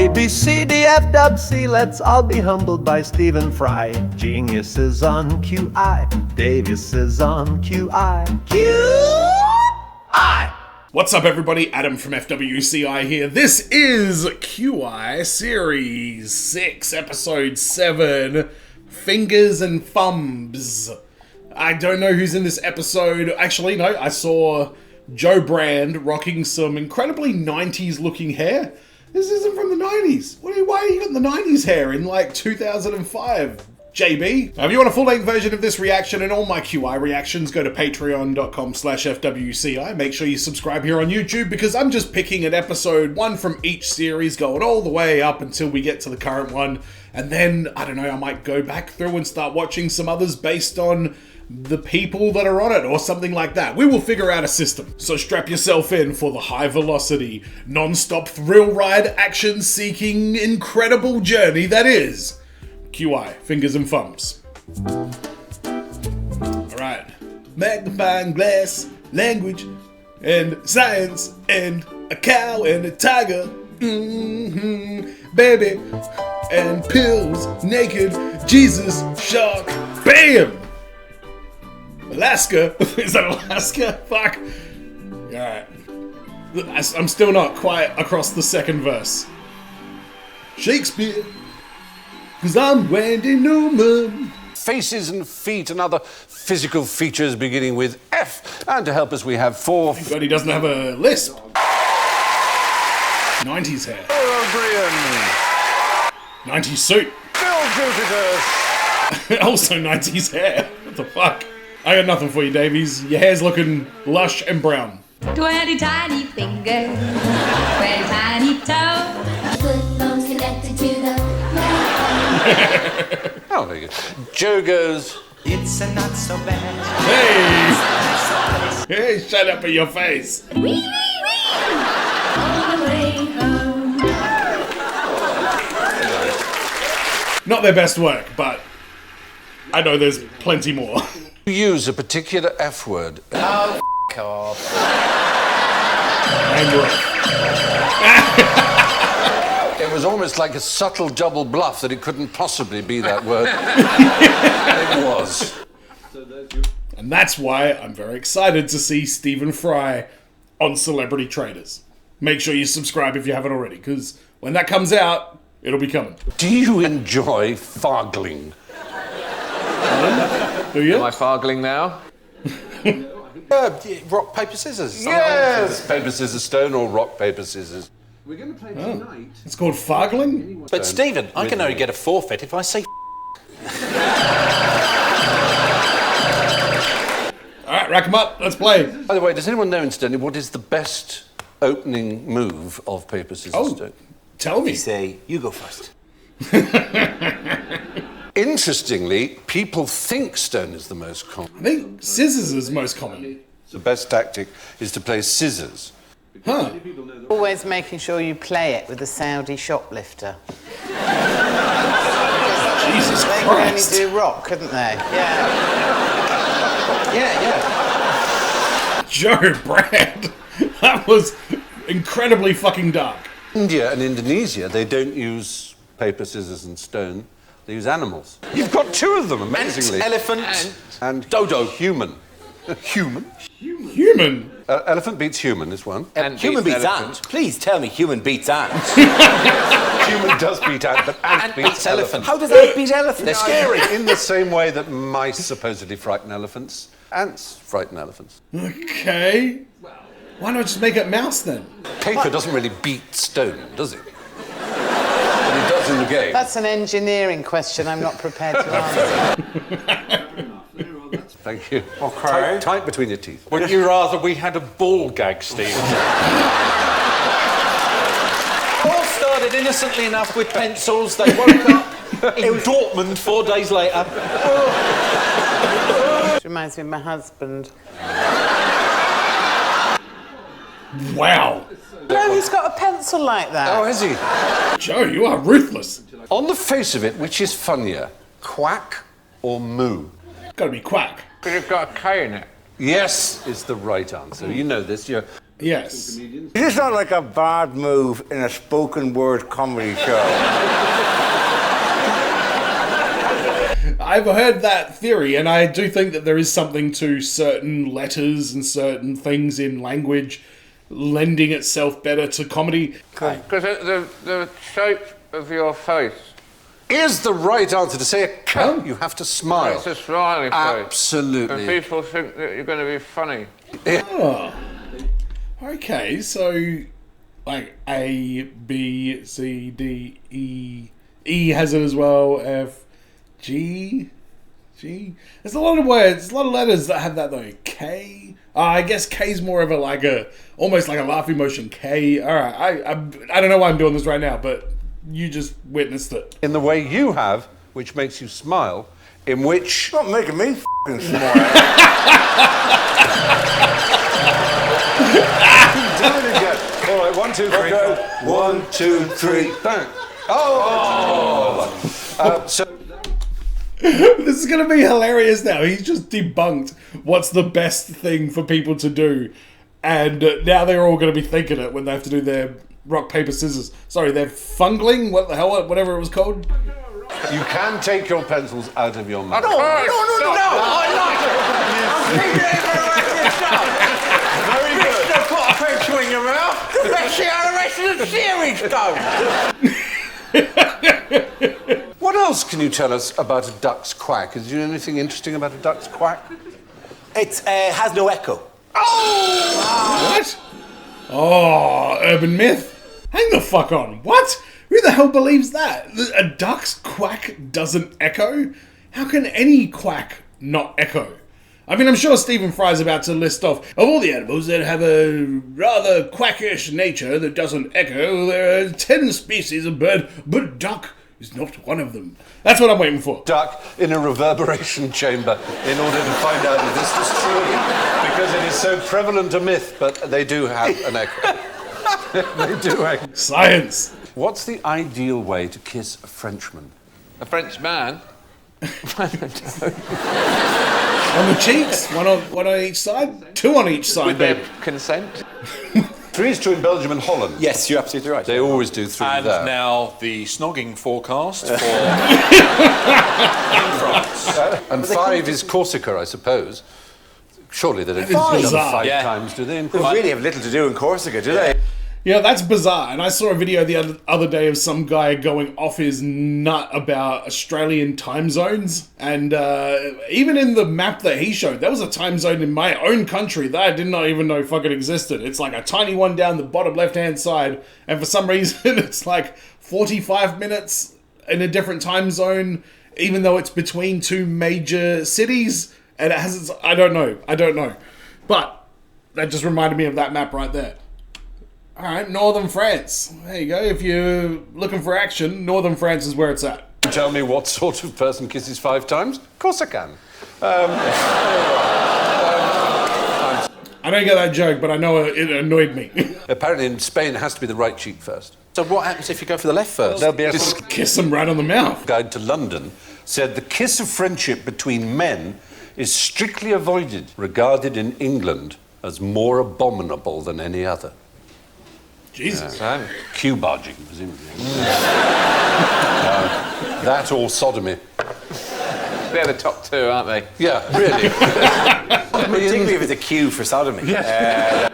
A, B, C, D, F, WC, let's all be humbled by Stephen Fry. Genius is on QI, Davis is on QI. QI! What's up everybody, Adam from FWCI here. This is QI Series 6, Episode 7, Fingers and FUMBS. I don't know who's in this episode. Actually, no, I saw Joe Brand rocking some incredibly 90s looking hair. This isn't from the 90s. Why are you got the 90s hair in like 2005, JB? Now, if you want a full-length version of this reaction and all my QI reactions, go to patreon.com/FWCI. Make sure you subscribe here on YouTube because I'm just picking an episode, one from each series, going all the way up until we get to the current one. And then, I don't know, I might go back through and start watching some others based on the people that are on it or something like that. We will figure out a system. So strap yourself in for the high velocity, non-stop thrill ride, action-seeking, incredible journey that is QI, Fingers and FUMBS. Alright. Magnifying glass, language, and science, and a cow and a tiger. Baby. And pills, naked, Jesus, shark, BAM! Alaska? Is that Alaska? Fuck. Alright. I'm still not quite across the second verse. Shakespeare. Cause I'm Randy Newman. Faces and feet and other physical features beginning with F. And to help us we have four... Thank God he doesn't have a lisp. 90s hair. Oh, Brian. 90s suit. Bill Jupitus. Also 90s hair. What the fuck? I got nothing for you, Davies. Your hair's looking lush and brown. 20 tiny fingers, 20 tiny toes. Foot bones connected to the Oh, very good. Joe goes... It's a not so bad. Hey! Hey, shut up in your face. wee wee wee all the way home. Not their best work, but I know there's plenty more. Use a particular F word. Oh, f*** off. And It was almost like a subtle double bluff that it couldn't possibly be that word. It was. And that's why I'm very excited to see Stephen Fry on Celebrity Traders. Make sure you subscribe if you haven't already, because when that comes out, it'll be coming. Do you enjoy fargling? Do you? Am I fargling now? Rock, paper, scissors. Yes! Paper, scissors, stone, or rock, paper, scissors. We're going to play tonight. It's called Fargling? But Stephen, I can only get a forfeit if I say Alright, rack them up. Let's play. By the way, does anyone know, incidentally, what is the best opening move of paper, scissors, stone? Tell me. say, you go first. Interestingly, people think stone is the most common. I think scissors is most common. The best tactic is to play scissors. Huh. Always making sure you play it with a Saudi shoplifter. Jesus They could only Christ. do rock, couldn't they? Yeah. Yeah. Joe Brand. That was incredibly fucking dark. India and Indonesia, they don't use paper, scissors, and stone. They use animals. You've got two of them, amazingly. Elephant. And Dodo. Human. Human? Human. Elephant beats human is one. And Human beats elephant. ant. Please tell me human beats ant. Human does beat ant, but ant beats elephant. How does ant beat elephant? They're scary. In the same way that mice supposedly frighten elephants, ants frighten elephants. Okay. Why not just make it mouse then? Paper doesn't really beat stone, does it? But it does in the game. That's an engineering question I'm not prepared to answer. Thank you. Okay. Tight between your teeth. Wouldn't you rather we had a ball gag, Steve? All started innocently enough with pencils. They woke up in Dortmund 4 days later. Which reminds me of my husband. Wow. No, he's got a pencil like that. Oh, is he? Joe, you are ruthless. On the face of it, which is funnier, quack or moo? Gotta be Quack. But you've got a K in it. Yes is the right answer. You know this. You're Yes. Is this not like a bad move in a spoken word comedy show? I've heard that theory, and I do think that there is something to certain letters and certain things in language lending itself better to comedy. Because the shape of your face. Is the right answer to say a K? You have to smile. It's a smiley face. Absolutely. And people think that you're going to be funny. Oh. Okay, so like A, B, C, D, E. E has it as well. F, G. There's a lot of words, a lot of letters that have that though. K. I guess K's more of almost like a laugh emotion. K. All right, I don't know why I'm doing this right now, but you just witnessed it. In the way you have, which makes you smile, in which... It's not making me f***ing smile. Do it again. All right, 1, 2, 3. Okay. 1, 2, 3, bang. Oh! So... This is going to be hilarious now. He's just debunked what's the best thing for people to do. And now they're all going to be thinking it when they have to do their rock, paper, scissors. Sorry, they're fungling? What the hell? Whatever it was called. You can take your pencils out of your mouth. No! I like it! I'm keeping it for the rest of the show! Very good. You've got a pencil in your mouth. Let's see how the rest of the series goes. What else can you tell us about a duck's quack? Is there anything interesting about a duck's quack? It has no echo. What? Oh, urban myth. Hang the fuck on. What? Who the hell believes that? A duck's quack doesn't echo? How can any quack not echo? I mean, I'm sure Stephen Fry's about to list off, of all the animals that have a rather quackish nature that doesn't echo, there are 10 species of bird, but duck is not one of them. That's what I'm waiting for. Duck in a reverberation chamber in order to find out if this is true, because it is so prevalent a myth, but they do have an echo. They do echo. Science. What's the ideal way to kiss a Frenchman? A French man? On the cheeks, one on each side, 2 on each side, With their baby. consent? 3 is true in Belgium and Holland. Yes, you're absolutely right. They always do 3 And there. now the snogging forecast for France. And 5 is Corsica, I suppose. Surely they don't That is do bizarre. 5 Yeah. times, do they? In They really have little to do in Corsica, do they? Yeah, that's bizarre. And I saw a video the other day of some guy going off his nut about Australian time zones. And even in the map that he showed, there was a time zone in my own country that I did not even know fucking existed. It's like a tiny one down the bottom left-hand side. And for some reason, it's like 45 minutes in a different time zone, even though it's between 2 major cities. And it has its... I don't know. But that just reminded me of that map right there. Alright, Northern France. There you go. If you're looking for action, Northern France is where it's at. Tell me what sort of person kisses 5 times? Of course I can. I don't get that joke, but I know it annoyed me. Apparently in Spain it has to be the right cheek first. So what happens if you go for the left first? There'll be a Kiss them right on the mouth. guide to London said the kiss of friendship between men is strictly avoided, regarded in England as more abominable than any other. Jesus. Queue barging, presumably. That or sodomy. They're the top 2, aren't they? Yeah, really. Particularly with a queue for sodomy. Yeah.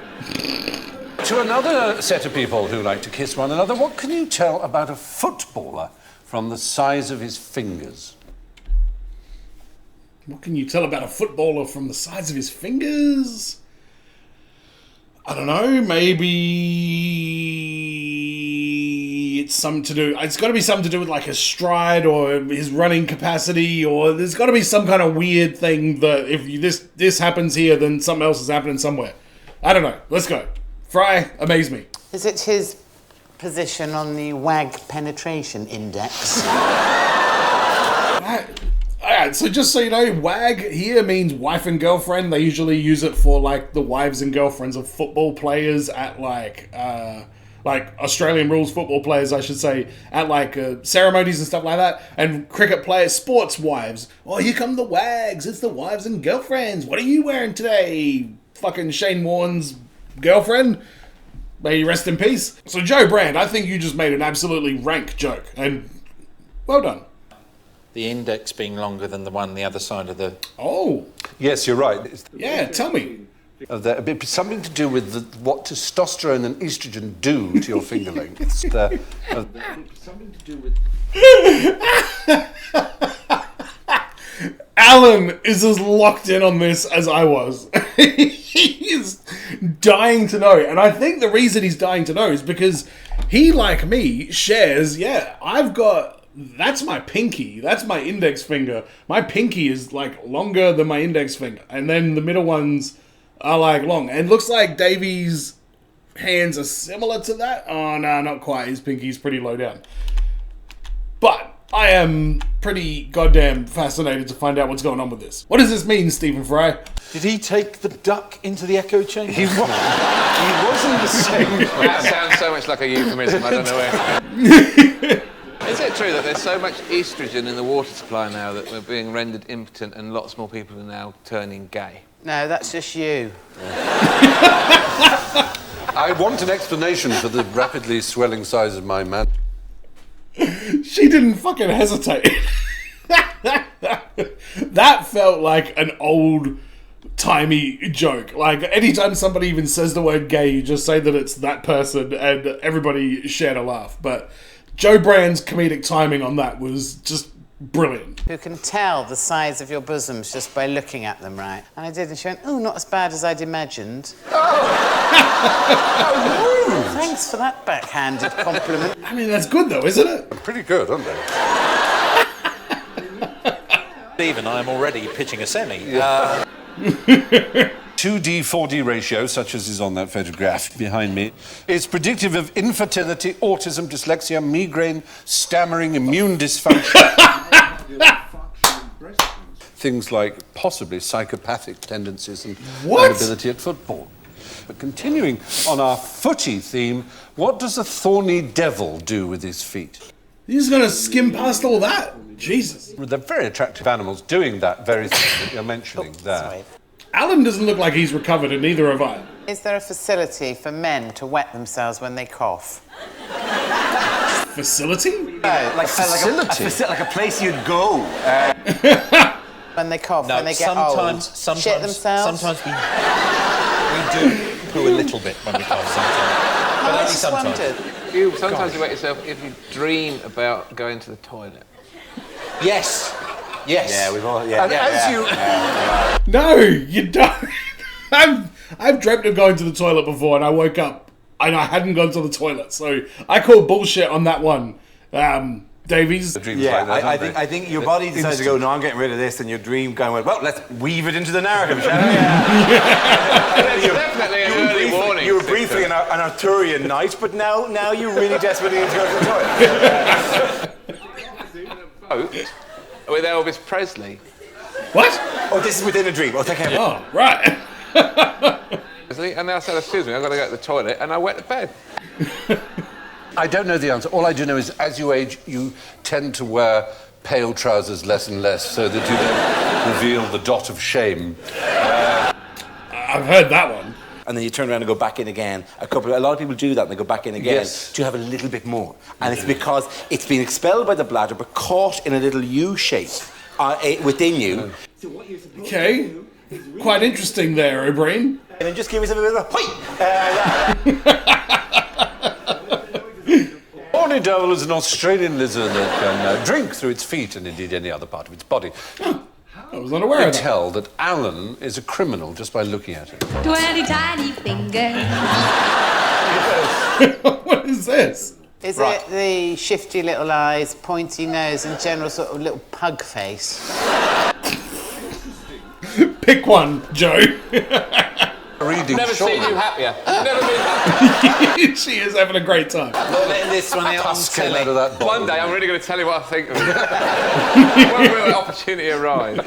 To another set of people who like to kiss one another, what can you tell about a footballer from the size of his fingers? What can you tell about a footballer from the size of his fingers? I don't know, maybe it's something to do... It's got to be something to do with like his stride or his running capacity, or there's got to be some kind of weird thing that if this happens here, then something else is happening somewhere. I don't know. Let's go. Fry, amaze me. Is it his position on the WAG penetration index? Alright, so just so you know, WAG here means wife and girlfriend. They usually use it for like the wives and girlfriends of football players at like Australian rules football players, I should say, at like ceremonies and stuff like that. And cricket players, sports wives. Oh, here come the WAGs. It's the wives and girlfriends. What are you wearing today? Fucking Shane Warne's girlfriend. May you rest in peace. So Joe Brand, I think you just made an absolutely rank joke, and well done. The index being longer than the one the other side of the... Oh. Yes, you're right. Yeah, tell me. Something to do with what testosterone and estrogen do to your finger lengths. Something to do with... Alan is as locked in on this as I was. He is dying to know. And I think the reason he's dying to know is because he, like me, shares, I've got... That's my pinky. That's my index finger. My pinky is, like, longer than my index finger. And then the middle ones are, like, long. And it looks like Davey's hands are similar to that. Oh, no, not quite. His pinky's pretty low down. But I am pretty goddamn fascinated to find out what's going on with this. What does this mean, Stephen Fry? Did he take the duck into the echo chamber? He wasn't the same. That sounds so much like a euphemism, I don't know where. Is it true that there's so much estrogen in the water supply now that we're being rendered impotent and lots more people are now turning gay? No, that's just you. I want an explanation for the rapidly swelling size of my man. She didn't fucking hesitate. That felt like an old-timey joke. Like, anytime somebody even says the word gay, you just say that it's that person, and everybody shared a laugh. But Joe Brand's comedic timing on that was just brilliant. Who can tell the size of your bosoms just by looking at them, right? And I did, and she went, oh, not as bad as I'd imagined. Oh, thanks for that backhanded compliment. I mean, that's good, though, isn't it? Pretty good, aren't they? Steve and I am already pitching a semi. 2D, 4D ratio, such as is on that photograph behind me, is predictive of infertility, autism, dyslexia, migraine, stammering, immune dysfunction. Things like possibly psychopathic tendencies and inability at football. But continuing on our footy theme, what does a thorny devil do with his feet? You're just going to skim past all that? Jesus. They're very attractive animals doing that very thing that you're mentioning there. Sorry. Alan doesn't look like he's recovered, and neither have I. Is there a facility for men to wet themselves when they cough? Facility? Like a place you'd go. When they cough, No, when they get old. Shit themselves? Sometimes we do poo a little bit when we cough sometimes. But only sometimes. Sometimes you wet yourself if you dream about going to the toilet. Yes. Yes. Yeah, we've all... No, you don't. I've dreamt of going to the toilet before, and I woke up and I hadn't gone to the toilet, so I call bullshit on that one. Davies. Yeah, I think your body decides to go, no, I'm getting rid of this, and your dream going, well, let's weave it into the narrative, shall we? Definitely an early warning. You were briefly an Arthurian knight, but now you really desperately need to go to the toilet. With Elvis Presley. What? Oh, this is within a dream. Oh, thank you. Oh, right. And I said, excuse me, I've got to go to the toilet, and I wet the bed. I don't know the answer. All I do know is as you age, you tend to wear pale trousers less and less so that you don't reveal the dot of shame. I've heard that one. And then you turn around and go back in again. A lot of people do that and they go back in again Yes. to have a little bit more. And it's because it's been expelled by the bladder but caught in a little U shape within you. Okay. Quite interesting there, O'Brien. And then just give yourself a bit of a Horny devil is an Australian lizard that can drink through its feet and indeed any other part of its body. I was unaware I of that. tell that Alan is a criminal just by looking at him. 20 tiny fingers. What is this? Is it the shifty little eyes, pointy nose, and general sort of little pug face? Pick one, Joe. Reading Never shortly. seen you happier. Never been happier. She is having a great time. Letting this one out on Pus came out of telly. that bottle. One day I'm really going to tell you what I think of it. When will the opportunity arise?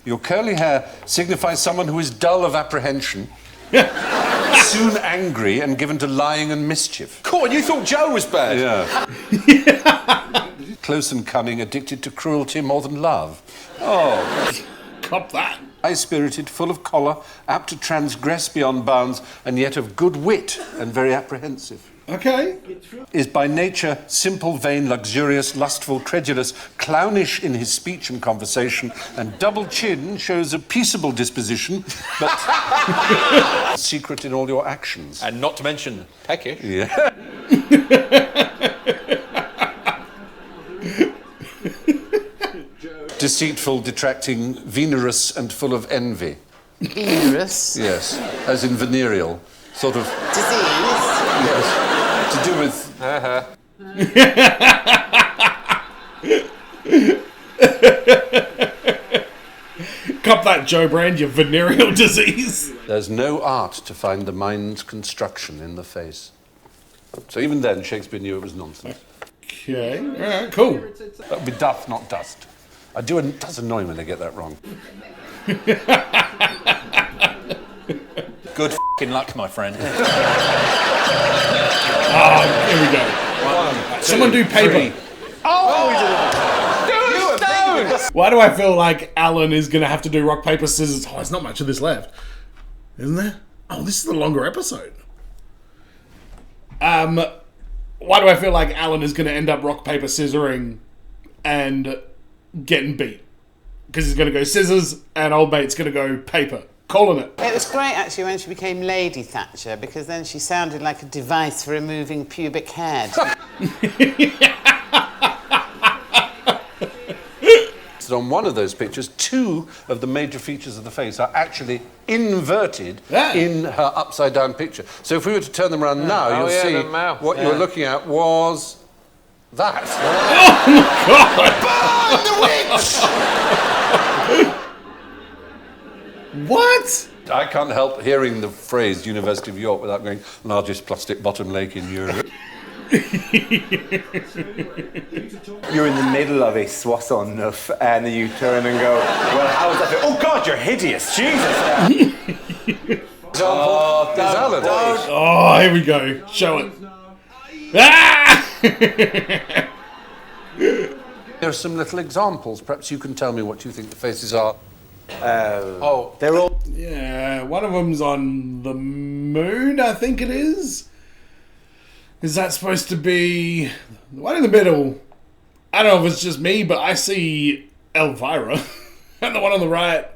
Your curly hair signifies someone who is dull of apprehension, soon angry and given to lying and mischief. Cool, you thought Joe was bad? Yeah. Close and cunning, addicted to cruelty more than love. Oh. Cop that. high-spirited, full of choler, apt to transgress beyond bounds, and yet of good wit and very apprehensive. Okay. Is by nature simple, vain, luxurious, lustful, credulous, clownish in his speech and conversation, and double chin shows a peaceable disposition, but secret in all your actions. And not to mention peckish. Yeah. Deceitful, detracting, venerous, and full of envy. Venerous? Yes, as in venereal. Sort of... Disease? Yes. To do with... Cop that, Joe Brand, your venereal disease. There's no art to find the mind's construction in the face. So even then, Shakespeare knew it was nonsense. Okay, alright, cool. That would be duff, not dust. It does annoy me when I get that wrong. Good f***ing luck, my friend. Here we go. Someone do paper. Why do I feel like Alan is going to have to do rock, paper, scissors? Oh, there's not much of this left. Isn't there? Oh, this is the longer episode. Why do I feel like Alan is going to end up rock, paper, scissoring and getting beat? Because he's going to go scissors and old mate's going to go paper. Calling it. It was great, actually, when she became Lady Thatcher, because then she sounded like a device for removing pubic hair. So on one of those pictures, two of the major features of the face are actually inverted in her upside-down picture. So if we were to turn them around now, you'll see what you were looking at was that. Oh, my God! What? I can't help hearing the phrase University of York without going, largest plastic bottom lake in Europe. You're in the middle of a Soissons-neuf and then you turn and go, well, how is that? Oh, God, you're hideous. Jesus. Oh, here we go. Show it. Ah! There are some little examples. Perhaps you can tell me what you think the faces are. They're all... Yeah, one of them's on the moon, I think it is. Is that supposed to be the one in the middle? I don't know if it's just me, but I see Elvira. And the one on the right,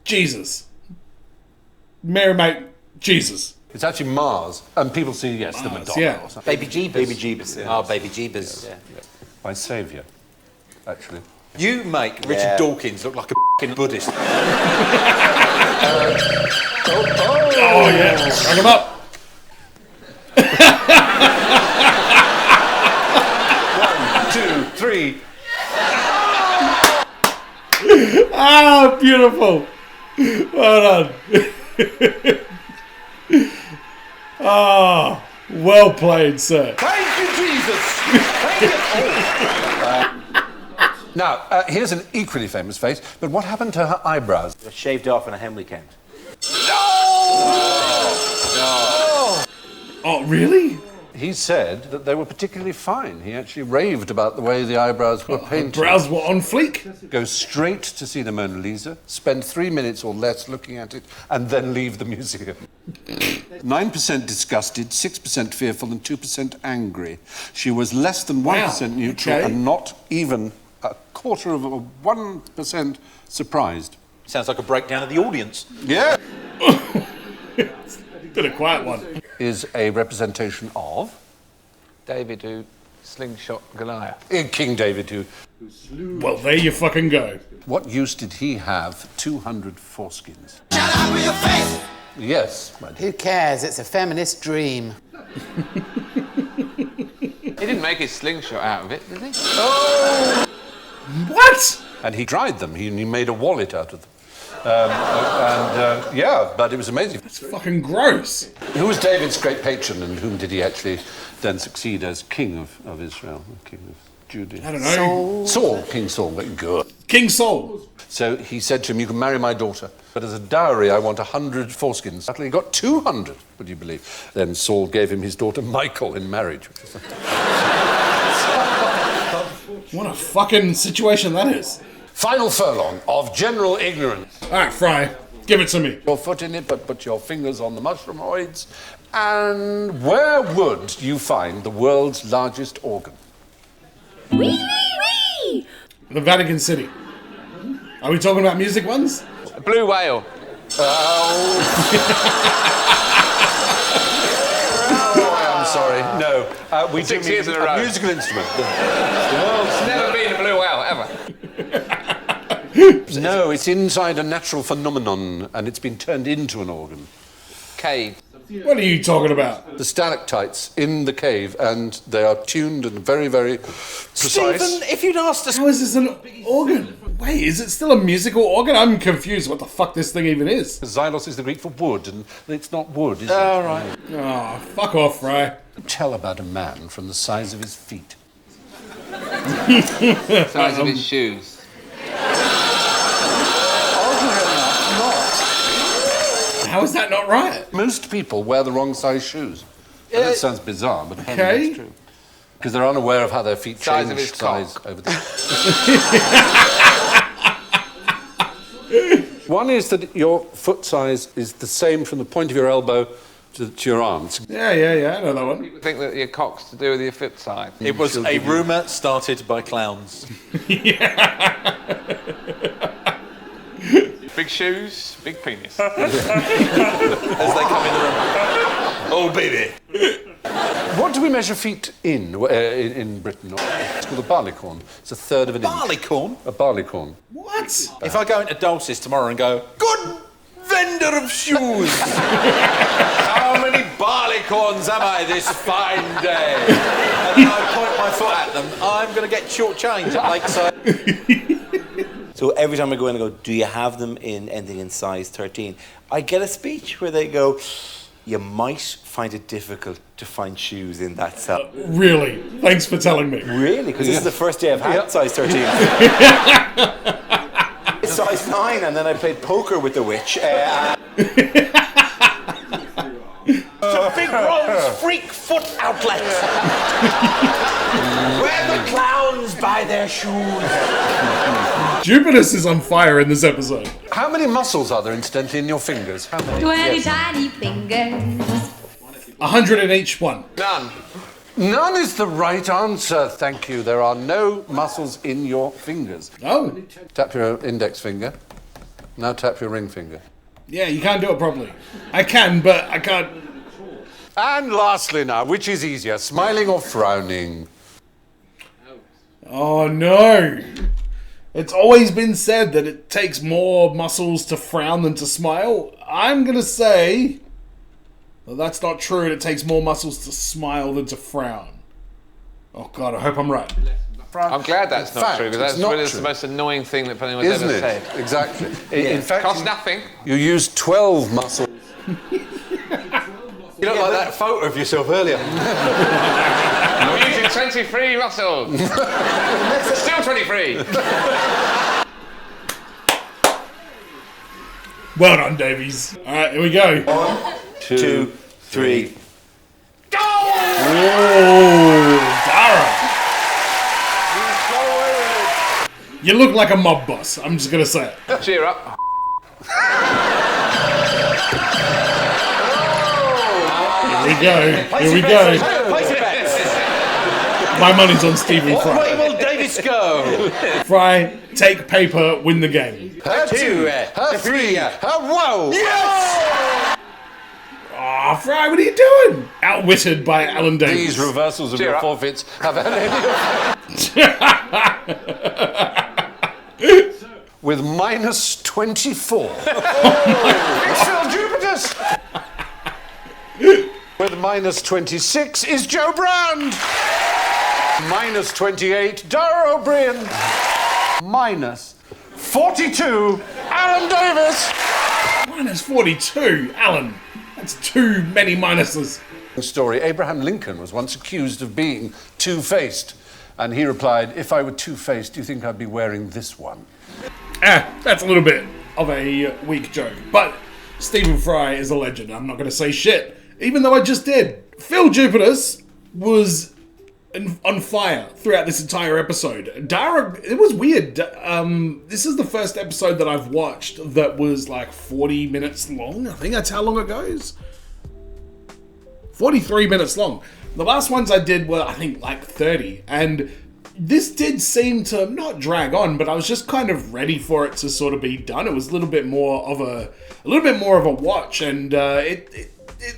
Jesus. Mary, mate, Jesus. It's actually Mars, and people see, yes, the Madonna. Yeah. Or something. Baby Jeebus. Baby Jeebus, yeah. Oh, Baby Jeebus. Yeah. My saviour, actually. You make Richard Dawkins look like a f***ing Buddhist. Oh, yeah. Hang him up. 1, 2, 3. Ah, beautiful. Well done. Ah, well played, sir. Thank you, Jesus. Thank you. Now, here's an equally famous face, but what happened to her eyebrows? They're shaved off in a hen weekend. Oh, really? He said that they were particularly fine. He actually raved about the way the eyebrows were painted. Brows were on fleek. Go straight to see the Mona Lisa, spend 3 minutes or less looking at it, and then leave the museum. 9% disgusted, 6% fearful, and 2% angry. She was less than 1% neutral, and not even a quarter of 1% surprised. Sounds like a breakdown of the audience. Yeah. Been a quiet one. Is a representation of David who slingshot Goliath. King David who Well, there you fucking go. What use did he have 200 foreskins? Yes. Who cares? It's a feminist dream. He didn't make his slingshot out of it, did he? Oh! What? And he dried them. He made a wallet out of them. Yeah, but it was amazing. It's fucking gross. Who was David's great patron, and whom did he actually then succeed as king of Israel, king of Judea? I don't know. Saul, King Saul, very good. King Saul. So he said to him, you can marry my daughter, but as a dowry I want 100 foreskins. He got 200, would you believe? Then Saul gave him his daughter Michal in marriage. What a fucking situation that is. Final furlong of general ignorance. All right, Fry, give it to me. Your foot in it, but put your fingers on the mushroomoids. And where would you find the world's largest organ? Wee, wee, wee! The Vatican City. Are we talking about music ones? A blue whale. I'm sorry. No. We 6 do years in a row. musical instrument. It's never been a blue whale, ever. No, it's inside a natural phenomenon, and it's been turned into an organ. Cave. What are you talking about? The stalactites in the cave, and they are tuned and very, very precise. Stephen, if you'd asked us... How is this an organ? Wait, is it still a musical organ? I'm confused what the fuck this thing even is. Xylos is the Greek for wood, and it's not wood, is it? All right. Oh, fuck off, Fry. Tell about a man from the size of his feet. Size of his shoes. How is that not right? Most people wear the wrong size shoes. And that sounds bizarre, but apparently Okay. that's true. Because they're unaware of how their feet Size change of his size cock. over the... One is that your foot size is the same from the point of your elbow to your arms. Yeah, I know that one. People think that your cock's to do with your foot size. It was a rumour started by clowns. Big shoes, big penis. As they come in the room. Oh, baby. What do we measure feet in Britain? It's called a barleycorn. It's a third of an inch. Barleycorn? A barleycorn. What? If I go into Dulcis tomorrow and go, good vendor of shoes, how many barleycorns am I this fine day? And then I point my foot at them, I'm going to get shortchanged at Lakeside. So every time I go in and go, do you have them in anything in size 13? I get a speech where they go, you might find it difficult to find shoes in that size. Really? Thanks for telling me. Really? Because this is the first day I've had size 13. It's size 9, and then I played poker with the witch. It's a big bronze freak foot outlet. Where the clowns buy their shoes. Jupitus is on fire in this episode. How many muscles are there, incidentally, in your fingers? How many? 20 tiny fingers. 100 in each one. None. None is the right answer, thank you. There are no muscles in your fingers. Oh. Tap your index finger. Now tap your ring finger. Yeah, you can't do it properly. I can, but I can't. And lastly now, which is easier, smiling or frowning? Oh no. It's always been said that it takes more muscles to frown than to smile. I'm gonna say, well, that's not true, and it takes more muscles to smile than to frown. Oh God, I hope I'm right. I'm glad that's In not fact, true, because it's that's not really true. the most annoying thing that anyone's Isn't ever it? said. Exactly. In fact, Costs nothing. you use 12 muscles. You look like that photo of yourself earlier. I'm using 23 muscles. Still 23. Well done, Davies. All right, here we go. 1, 2, 3. Oh, Dara. You look like a mob boss. I'm just gonna say it. Cheer up. Here we go. Here we go. My money's on Stephen What way Fry. will Davis go? Fry, take paper, win the game. Her 2, her 3, her whoa! Ah, Fry, what are you doing? Outwitted by Alan Davies. These reversals of Cheer your up. forfeits have had any with minus 24. It's Phil Jupitus! With minus 26 is Joe Brand. Minus 28, Dara O'Brien. Minus 42, Alan Davis. Minus 42, Alan. That's too many minuses. Story. Abraham Lincoln was once accused of being two-faced, and he replied, "If I were two-faced, do you think I'd be wearing this one?" That's a little bit of a weak joke. But Stephen Fry is a legend. I'm not going to say shit, even though I just did. Phil Jupitus was on fire throughout this entire episode. Dara, it was weird. This is the first episode that I've watched that was like 40 minutes long. I think that's how long it goes. 43 minutes long. The last ones I did were, I think, like 30. And this did seem to not drag on, but I was just kind of ready for it to sort of be done. It was a little bit more of a watch, and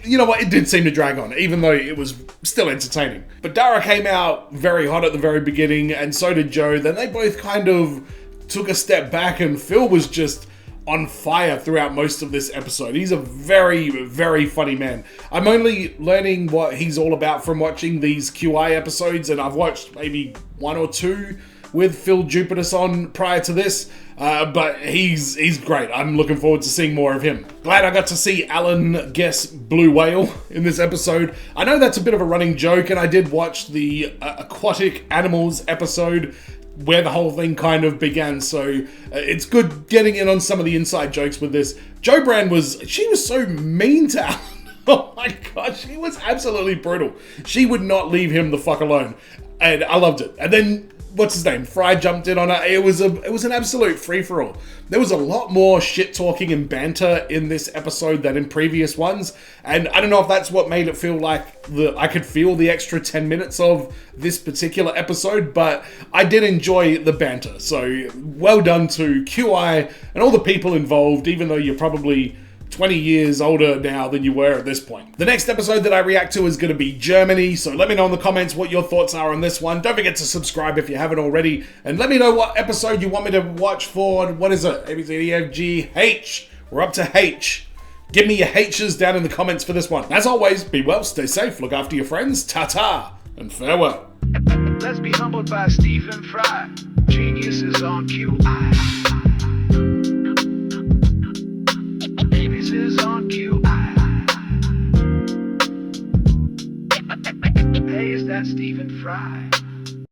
you know what, it did seem to drag on, even though it was still entertaining. But Dara came out very hot at the very beginning, and so did Joe. Then they both kind of took a step back, and Phil was just on fire throughout most of this episode. He's a very, very funny man. I'm only learning what he's all about from watching these QI episodes, and I've watched maybe 1 or 2 with Phil Jupitus on prior to this, but he's great. I'm looking forward to seeing more of him. Glad I got to see Alan guess Blue Whale in this episode. I know that's a bit of a running joke, and I did watch the Aquatic Animals episode where the whole thing kind of began, so it's good getting in on some of the inside jokes with this. Jo Brand was so mean to Alan. Oh my god, she was absolutely brutal. She would not leave him the fuck alone, and I loved it. And then, what's his name? Fry jumped in on her. It was an absolute free-for-all. There was a lot more shit-talking and banter in this episode than in previous ones, and I don't know if that's what made it feel like I could feel the extra 10 minutes of this particular episode, but I did enjoy the banter. So, well done to QI and all the people involved, even though you're probably 20 years older now than you were at this point. The next episode that I react to is going to be Germany, so let me know in the comments what your thoughts are on this one. Don't forget to subscribe if you haven't already, and let me know what episode you want me to watch for, what is it, A, B, C, D, F, G, H. We're up to H. Give me your H's down in the comments for this one. As always, be well, stay safe, look after your friends, ta-ta, and farewell. Let's be humbled by Stephen Fry. Geniuses on QI. Geniuses on QI. Hey, is that Stephen Fry?